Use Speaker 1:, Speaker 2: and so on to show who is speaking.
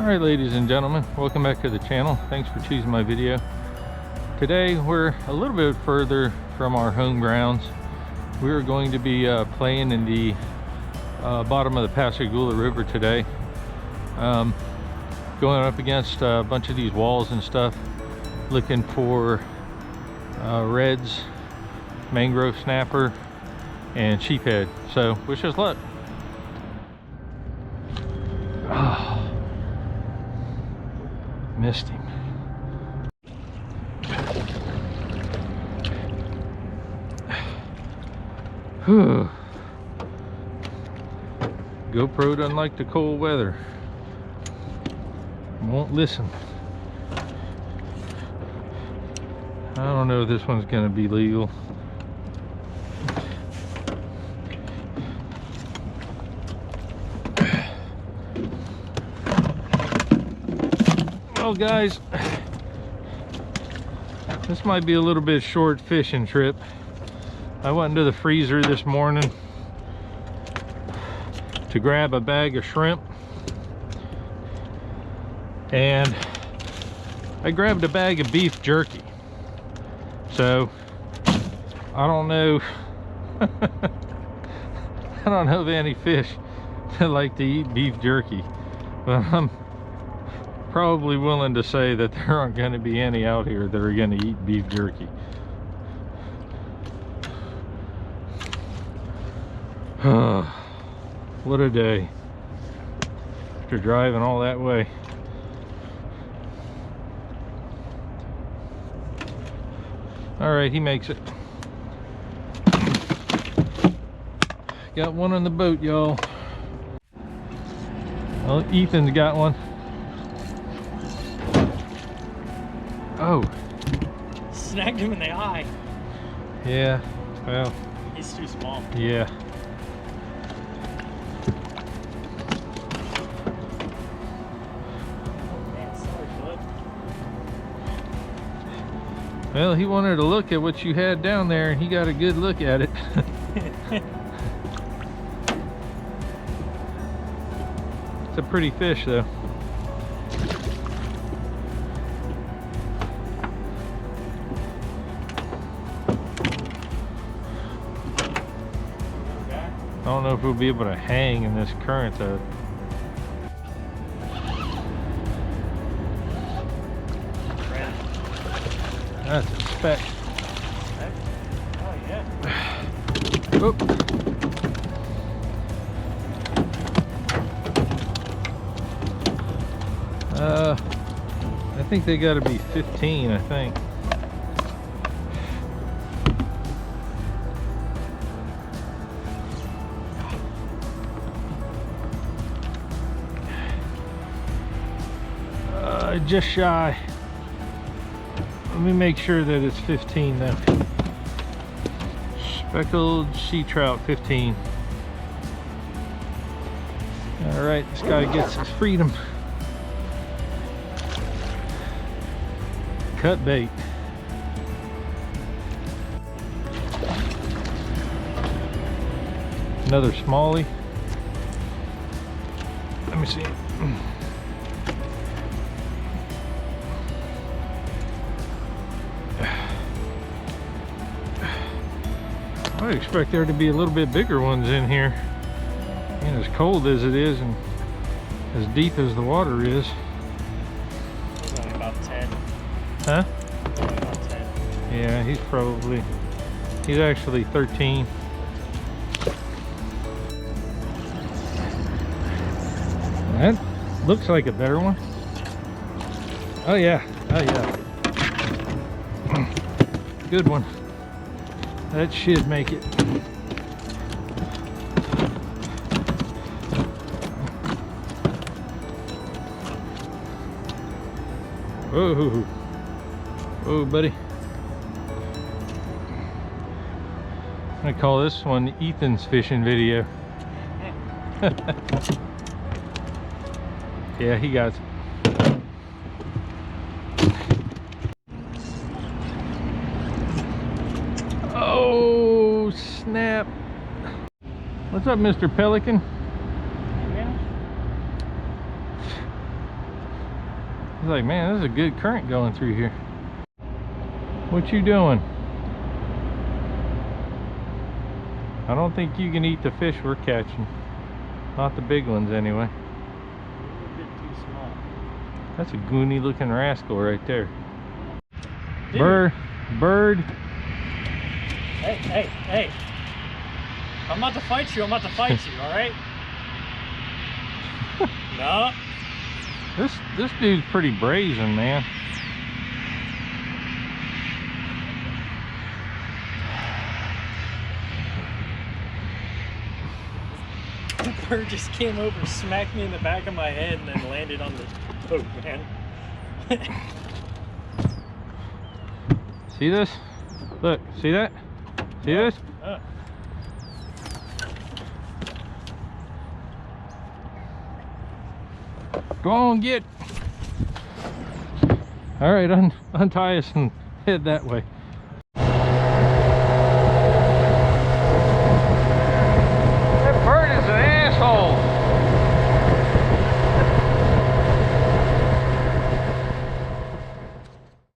Speaker 1: Alright, ladies and gentlemen, welcome back to the channel. Thanks for choosing my video. Today we're a little bit further from our home grounds. We're going to be playing in the bottom of the Pascagoula River today. Going up against a bunch of these walls and stuff, looking for reds, mangrove snapper, and sheephead. So wish us luck. Oh, missed him. Whew. GoPro doesn't like the cold weather. Won't listen. I don't know if this one's gonna be legal. Well, guys, this might be a little bit short fishing trip. I went into the freezer this morning to grab a bag of shrimp, and I grabbed a bag of beef jerky. So I don't know I don't know of any fish that like to eat beef jerky, but I'm probably willing to say that there aren't going to be any out here that are going to eat beef jerky. What a day after driving all that way. All right, he makes it. Got one on the boat, y'all. Well, Ethan's got one. Oh,
Speaker 2: snagged him in the eye.
Speaker 1: Yeah, well,
Speaker 2: he's too small.
Speaker 1: Yeah. Well, he wanted to look at what you had down there, and he got a good look at it. It's a pretty fish, though. I don't know if we'll be able to hang in this current, though. That's a speck.
Speaker 2: Oh, yeah.
Speaker 1: Oop. I think they got to be 15, I think. Just shy. Let me make sure that it's 15 though. Speckled sea trout, 15. All right, this guy gets his freedom. Cut bait. Another smallie. Let me see. I expect there to be a little bit bigger ones in here. And as cold as it is and as deep as the water is.
Speaker 2: He's only about 10.
Speaker 1: Huh?
Speaker 2: Only about 10.
Speaker 1: Yeah, he's actually 13. That looks like a better one. Oh yeah, oh yeah. Good one. That should make it. Whoa, whoa, buddy. I'm gonna call this one Ethan's fishing video. Yeah, he got it. Oh, snap. What's up, Mr. Pelican?
Speaker 2: Yeah.
Speaker 1: was like, man, there's a good current going through here. What you doing? I don't think you can eat the fish we're catching. Not the big ones anyway.
Speaker 2: A little bit too small.
Speaker 1: That's a goony looking rascal right there.
Speaker 2: Dude.
Speaker 1: Bird.
Speaker 2: Hey. I'm about to fight you, all right? No.
Speaker 1: This dude's pretty brazen, man.
Speaker 2: The bird just came over, smacked me in the back of my head, and then landed on the boat, man.
Speaker 1: See this? Look, see that? See this? Go on, get. All right, untie us and head that way. That bird is an asshole.